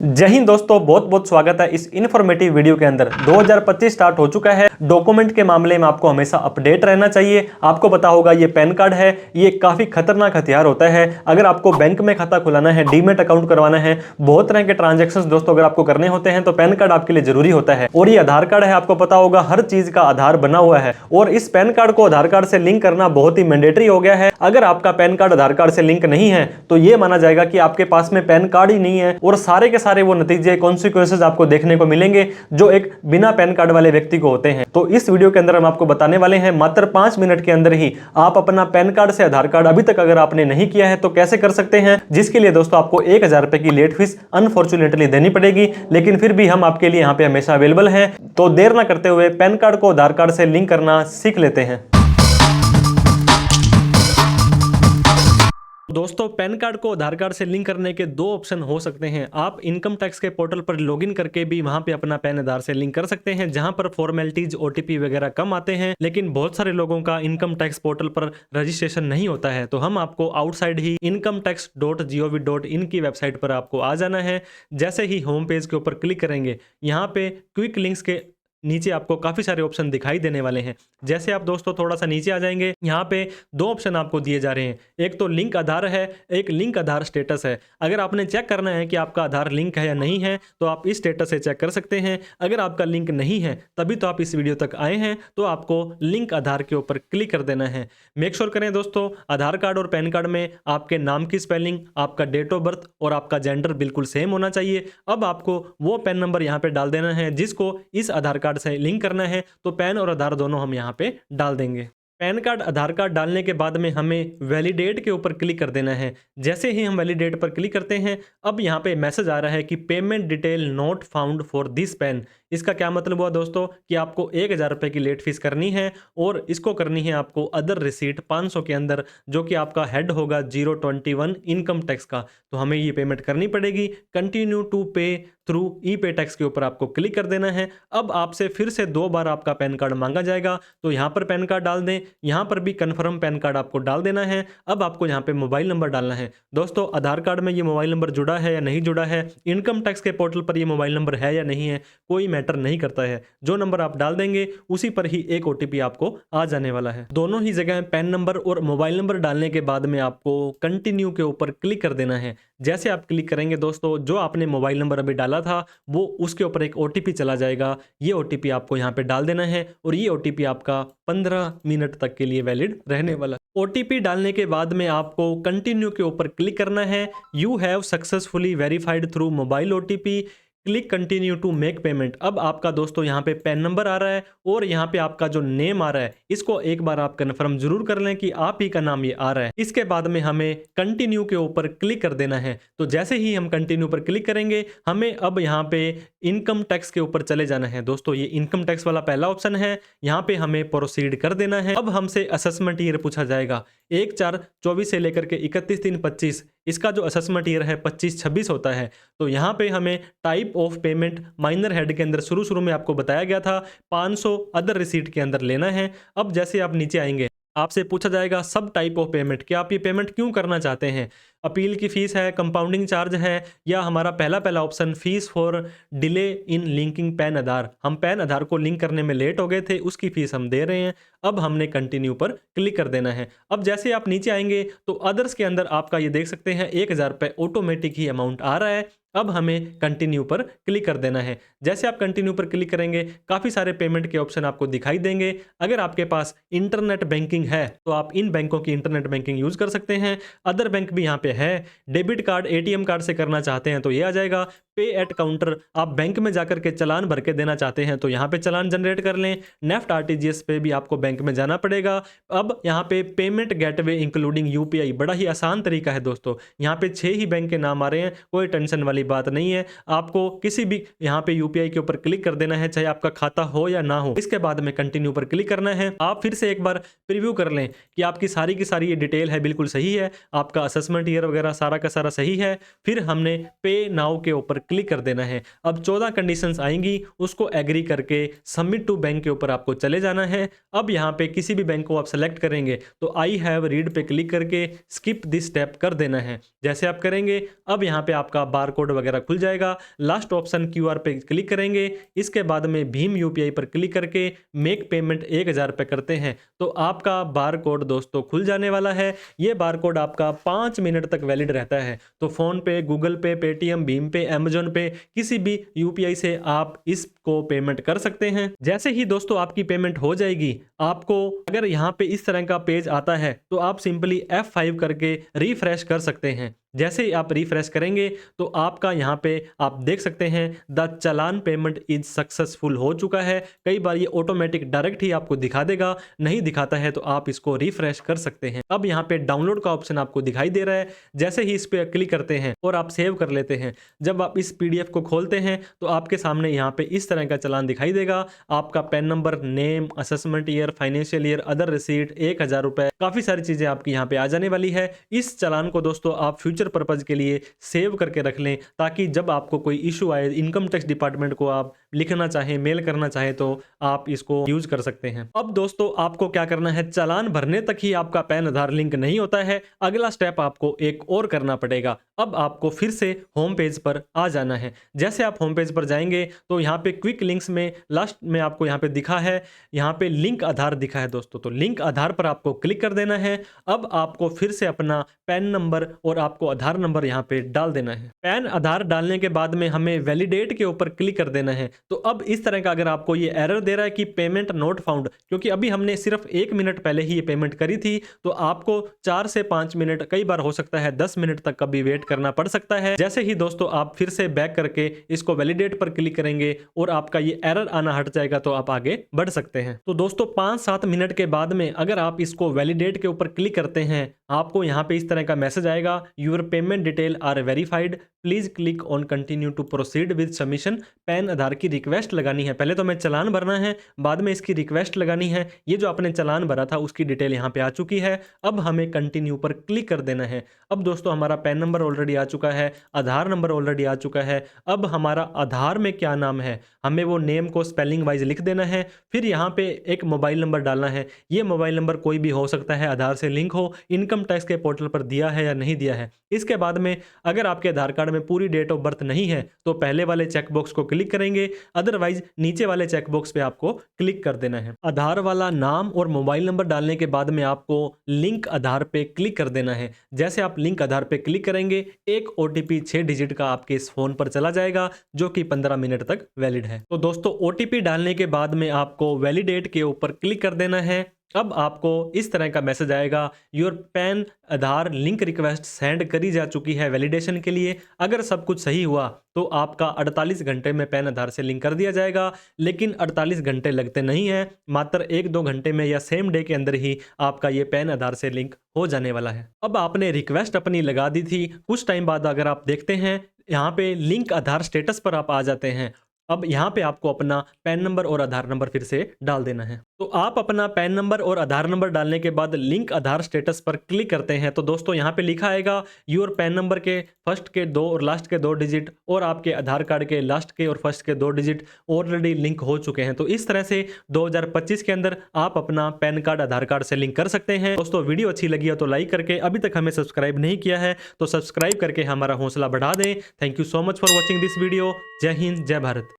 जय हिंद दोस्तों, बहुत बहुत स्वागत है इस इन्फॉर्मेटिव वीडियो के अंदर। 2025 स्टार्ट हो चुका है। डॉक्यूमेंट के मामले में आपको हमेशा अपडेट रहना चाहिए। आपको पता होगा ये पैन कार्ड है, ये काफी खतरनाक हथियार होता है। अगर आपको बैंक में खाता खुलाना है, डीमेट अकाउंट करवाना है, बहुत तरह के ट्रांजेक्शन दोस्तों अगर आपको करने होते हैं तो पैन कार्ड आपके लिए जरूरी होता है। और ये आधार कार्ड है, आपको पता होगा हर चीज का आधार बना हुआ है और इस पैन कार्ड को आधार कार्ड से लिंक करना बहुत ही मैंडेटरी हो गया है। अगर आपका पैन कार्ड आधार कार्ड से लिंक नहीं है तो यह माना जाएगा कि आपके पास में पैन कार्ड ही नहीं है और सारे के सारे वो नतीजे कॉन्सिक्वेंसेस आपको देखने को मिलेंगे जो एक बिना पैन कार्ड वाले व्यक्ति को होते हैं। तो इस वीडियो के अंदर हम आपको बताने वाले हैं मात्र 5 मिनट के अंदर ही आप अपना पैन कार्ड से आधार कार्ड अभी तक अगर आपने नहीं किया है तो कैसे कर सकते हैं, जिसके लिए दोस्तों आपको 1000 रुपए की लेट फीस अनफॉर्चुनेटली देनी पड़ेगी। लेकिन फिर भी हम आपके लिए यहां पे हमेशा अवेलेबल हैं। तो देर ना करते हुए पैन कार्ड को आधार कार्ड से लिंक करना सीख लेते हैं। दोस्तों, पैन कार्ड को आधार कार्ड से लिंक करने के दो ऑप्शन हो सकते हैं। आप इनकम टैक्स के पोर्टल पर लॉगिन करके भी वहां पे अपना पैन आधार से लिंक कर सकते हैं, जहां पर फॉर्मेलिटीज ओटीपी वगैरह कम आते हैं। लेकिन बहुत सारे लोगों का इनकम टैक्स पोर्टल पर रजिस्ट्रेशन नहीं होता है, तो हम आपको आउटसाइड ही incometax.gov.in की वेबसाइट पर आपको आ जाना है। जैसे ही होम पेज के ऊपर क्लिक करेंगे, यहाँ पे क्विक लिंक्स के नीचे आपको काफी सारे ऑप्शन दिखाई देने वाले हैं। जैसे आप दोस्तों थोड़ा सा नीचे आ जाएंगे, यहाँ पे दो ऑप्शन आपको दिए जा रहे हैं। एक तो लिंक आधार है, एक लिंक आधार स्टेटस है। अगर आपने चेक करना है कि आपका आधार लिंक है या नहीं है तो आप इस स्टेटस से चेक कर सकते हैं। अगर आपका लिंक नहीं है तभी तो आप इस वीडियो तक आए हैं, तो आपको लिंक आधार के ऊपर क्लिक कर देना है। मेक श्योर करें दोस्तों, आधार कार्ड और पैन कार्ड में आपके नाम की स्पेलिंग, आपका डेट ऑफ बर्थ और आपका जेंडर बिल्कुल सेम होना चाहिए। अब आपको वो पैन नंबर यहाँ पे डाल देना है जिसको इस आधार कार्ड से लिंक करना है। तो पैन और आधार दोनों हम यहाँ पे डाल देंगे। पैन कार्ड आधार कार्ड डालने के बाद में हमें वैलिडेट के ऊपर क्लिक कर देना है। जैसे ही हम वैलिडेट पर क्लिक करते हैं, अब यहाँ पे मैसेज आ रहा है कि payment detail not found for this pan. इसका क्या मतलब हुआ दोस्तों कि आपको 1000 रुपए की लेट फीस करनी है और इसको करनी है आपको अदर रिसीट 500 के अंदर, जो कि आपका हेड होगा 021 इनकम टैक्स का। तो हमें ये पेमेंट करनी पड़ेगी। कंटिन्यू टू पे थ्रू ई पे टैक्स के ऊपर आपको क्लिक कर देना है। अब आपसे फिर से 2 बार आपका पैन कार्ड मांगा जाएगा, तो यहाँ पर पैन कार्ड डाल दें। यहाँ पर भी कन्फर्म पैन कार्ड आपको डाल देना है। अब आपको यहाँ पे मोबाइल नंबर डालना है। दोस्तों, आधार कार्ड में ये मोबाइल नंबर जुड़ा है या नहीं जुड़ा है, इनकम टैक्स के पोर्टल पर ये मोबाइल नंबर है या नहीं है, कोई मैटर नहीं करता है। जो नंबर आप डाल देंगे उसी पर ही एक ओटीपी आपको आ जाने वाला है। दोनों ही जगह पैन नंबर और मोबाइल नंबर डालने के बाद में आपको कंटिन्यू के ऊपर क्लिक कर देना है। जैसे आप क्लिक करेंगे दोस्तों, जो आपने मोबाइल नंबर अभी डाला था वो उसके ऊपर एक ओटीपी चला जाएगा। ये ओटीपी आपको यहाँ पे डाल देना है और ये ओटीपी आपका 15 मिनट तक के लिए वैलिड रहने वाला। ओटीपी डालने के बाद में आपको कंटिन्यू के ऊपर क्लिक करना है। You have successfully verified through mobile OTP, click continue to make payment. अब आपका दोस्तों यहाँ पे पैन नंबर आ रहा है और यहाँ पे आपका जो नेम आ रहा है, इसको एक बार आप कंफर्म जरूर कर लें कि आप ही का नाम ये आ रहा है। इसके बाद में हमें कंटिन्यू के ऊपर क्लिक कर देना है। तो जैसे ही हम कंटिन्यू पर क्लिक करेंगे, हमें अब यहाँ पे इनकम टैक्स के ऊपर चले जाना है। दोस्तों, ये इनकम टैक्स वाला पहला ऑप्शन है, यहाँ पे हमें प्रोसीड कर देना है। अब हमसे असेसमेंट ईयर पूछा जाएगा। 1/4/24 से लेकर के 31/3/25 इसका जो असेसमेंट ईयर है 25-26 होता है। तो यहाँ पे हमें type of payment minor head के अंदर शुरू में आपको बताया गया था 500 अदर रिसीट के अंदर लेना है। अब जैसे आप नीचे आएंगे, आपसे पूछा जाएगा सब टाइप ऑफ पेमेंट, कि आप ये पेमेंट क्यों करना चाहते हैं। अपील की फीस है, कंपाउंडिंग चार्ज है, या हमारा पहला option fees for delay in linking PAN Aadhaar, हम पैन आधार को लिंक करने में लेट हो गए थे, उसकी फीस हम दे रहे हैं। अब हमने कंटिन्यू पर क्लिक कर देना है। अब जैसे आप नीचे आएंगे तो अदर्स के अंदर आपका ये देख सकते हैं 1000 रुपये ऑटोमेटिक ही अमाउंट आ रहा है। अब हमें कंटिन्यू पर क्लिक कर देना है। जैसे आप कंटिन्यू पर क्लिक करेंगे, काफ़ी सारे पेमेंट के ऑप्शन आपको दिखाई देंगे। अगर आपके पास इंटरनेट बैंकिंग है तो आप इन बैंकों की इंटरनेट बैंकिंग यूज़ कर सकते हैं। अदर बैंक भी यहाँ पे है। डेबिट कार्ड, एटीएम कार्ड से करना चाहते हैं तो ये आ जाएगा। पे एट काउंटर, आप बैंक में जाकर के चालान भर के देना चाहते हैं तो यहाँ पे चालान जनरेट कर लें। नेफ्ट आरटीजीएस पे भी आपको बैंक में जाना पड़ेगा। अब यहाँ पे पेमेंट गेटवे इंक्लूडिंग यूपीआई, बड़ा ही आसान तरीका है दोस्तों। यहाँ पे 6 ही बैंक के नाम आ रहे हैं, कोई टेंशन वाली बात नहीं है। आपको किसी भी यहाँ पे यूपीआई के ऊपर क्लिक कर देना है, चाहे आपका खाता हो या ना हो। इसके बाद में कंटिन्यू पर क्लिक करना है। आप फिर से एक बार प्रीव्यू कर लें कि आपकी सारी की सारी ये डिटेल है बिल्कुल सही है, आपका असेसमेंट ईयर वगैरह सारा का सारा सही है। फिर हमने पे नाउ के ऊपर क्लिक कर देना है। अब 14 कंडीशंस आएंगी, उसको एग्री करके सबमिट टू बैंक के ऊपर आपको चले जाना है। अब यहाँ पे किसी भी बैंक को आप सेलेक्ट करेंगे तो आई हैव रीड पे क्लिक करके स्किप दिस स्टेप कर देना है। जैसे आप करेंगे अब यहाँ पे आपका बार कोड वगैरह खुल जाएगा। लास्ट ऑप्शन क्यूआर पे क्लिक करेंगे, इसके बाद में भीम यूपीआई पर क्लिक करके मेक पेमेंट 1000 रुपये करते हैं तो आपका बार कोड दोस्तों खुल जाने वाला है। ये बार कोड आपका 5 मिनट तक वैलिड रहता है। तो फोन पे, गूगल पे, पेटीएम, भीम पे, अमेजोन पे, किसी भी यूपीआई से आप इसको पेमेंट कर सकते हैं। जैसे ही दोस्तों आपकी पेमेंट हो जाएगी, आपको अगर यहाँ पे इस तरह का पेज आता है तो आप सिंपली F5 करके रिफ्रेश कर सकते हैं। जैसे ही आप रिफ्रेश करेंगे तो आपका यहाँ पे आप देख सकते हैं the challan payment is successful हो चुका है। कई बार ये ऑटोमेटिक डायरेक्ट ही आपको दिखा देगा, नहीं दिखाता है तो आप इसको रिफ्रेश कर सकते हैं। अब यहाँ पे डाउनलोड का ऑप्शन आपको दिखाई दे रहा है। जैसे ही इस पे क्लिक करते हैं और आप सेव कर लेते हैं, जब आप इस PDF को खोलते हैं तो आपके सामने यहाँ पे इस तरह का चालान दिखाई देगा। आपका pan number, name, assessment year, financial year, other receipt, 1000 रुपए, काफी सारी चीजें आपकी यहाँ पे आ जाने वाली है। इस चालान को दोस्तों आप फ्यूचर पर्पज के लिए सेव करके रख लें, ताकि जब आपको कोई इशू आए, इनकम टैक्स डिपार्टमेंट को आप लिखना चाहें, मेल करना चाहें तो आप इसको यूज कर सकते हैं। अब दोस्तों आपको क्या करना है, चालान भरने तक ही आपका पैन आधार लिंक नहीं होता है। अगला स्टेप आपको एक और करना पड़ेगा। अब आपको फिर से होम पेज पर आ जाना है। जैसे आप होम पेज पर जाएंगे तो यहाँ पे क्विक लिंक्स में लास्ट में आपको यहाँ पे दिखा है, यहाँ पे लिंक आधार दिखा है दोस्तों, तो लिंक आधार पर आपको क्लिक कर देना है। अब आपको फिर से अपना पैन नंबर और आपको आधार नंबर यहाँ पे डाल देना है। पैन आधार डालने के बाद में हमें वैलिडेट के ऊपर क्लिक कर देना है। तो अब इस तरह का अगर आपको ये एरर दे रहा है कि पेमेंट नॉट फाउंड, क्योंकि अभी हमने सिर्फ 1 मिनट पहले ही ये पेमेंट करी थी, तो आपको 4 से 5 मिनट, कई बार हो सकता है 10 मिनट तक कभी वेट करना पड़ सकता है। जैसे ही दोस्तों आप फिर से बैक करके इसको वैलिडेट पर क्लिक करेंगे और आपका ये एरर आना हट जाएगा तो आप आगे बढ़ सकते हैं। तो दोस्तों 5-7 मिनट के बाद में अगर आप इसको वैलिडेट के ऊपर क्लिक करते हैं, आपको यहाँ पे इस तरह का मैसेज आएगा, your payment detail are verified, please click on continue to proceed with submission. PAN Aadhaar की रिक्वेस्ट लगानी है, पहले तो हमें चालान भरना है, बाद में इसकी रिक्वेस्ट लगानी है। ये जो आपने चालान भरा था उसकी डिटेल यहाँ पे आ चुकी है। अब हमें कंटिन्यू पर क्लिक कर देना है। अब दोस्तों हमारा पैन नंबर ऑलरेडी आ चुका है, आधार नंबर ऑलरेडी आ चुका है। अब हमारा आधार में क्या नाम है, हमें वो नेम को स्पेलिंग वाइज लिख देना है। फिर यहाँ पे एक मोबाइल नंबर डालना है। ये मोबाइल नंबर कोई भी हो सकता है, आधार से लिंक हो, इनकम टैक्स के पोर्टल पर दिया है या नहीं दिया है। इसके बाद में अगर आपके आधार कार्ड में पूरी डेट ऑफ बर्थ नहीं है तो पहले वाले चेकबॉक्स को क्लिक करेंगे, अदरवाइज नीचे वाले चेकबॉक्स पे आपको क्लिक कर देना है। आधार वाला नाम और मोबाइल नंबर डालने के बाद में आपको लिंक आधार पे क्लिक कर देना है। जैसे आप लिंक आधार पे क्लिक करेंगे, एक OTP 6 डिजिट का आपके इस फोन पर चला जाएगा जो कि 15 मिनट तक वैलिड है। तो दोस्तों OTP डालने के बाद में आपको वैलिडेट के ऊपर क्लिक कर देना है। अब आपको इस तरह का मैसेज आएगा, your pan Aadhaar link request send करी जा चुकी है वैलिडेशन के लिए। अगर सब कुछ सही हुआ तो आपका 48 घंटे में पैन आधार से लिंक कर दिया जाएगा, लेकिन 48 घंटे लगते नहीं हैं, मात्र 1-2 घंटे में या सेम डे के अंदर ही आपका ये पैन आधार से लिंक हो जाने वाला है। अब आपने रिक्वेस्ट अपनी लगा दी थी, कुछ टाइम बाद अगर आप देखते हैं यहाँ पे लिंक आधार स्टेटस पर आप आ जाते हैं। अब यहाँ पे आपको अपना पैन नंबर और आधार नंबर फिर से डाल देना है। तो आप अपना पैन नंबर और आधार नंबर डालने के बाद लिंक आधार स्टेटस पर क्लिक करते हैं तो दोस्तों यहाँ पे लिखा आएगा योर पैन नंबर के फर्स्ट के 2 और लास्ट के 2 डिजिट और आपके आधार कार्ड के लास्ट के और फर्स्ट के 2 डिजिट ऑलरेडी लिंक हो चुके हैं। तो इस तरह से 2025 के अंदर आप अपना पैन कार्ड आधार कार्ड से लिंक कर सकते हैं। दोस्तों वीडियो अच्छी लगी हो तो लाइक करके, अभी तक हमें सब्सक्राइब नहीं किया है तो सब्सक्राइब करके हमारा हौसला बढ़ा दें। Thank you so much for watching this video. जय हिंद, जय भारत।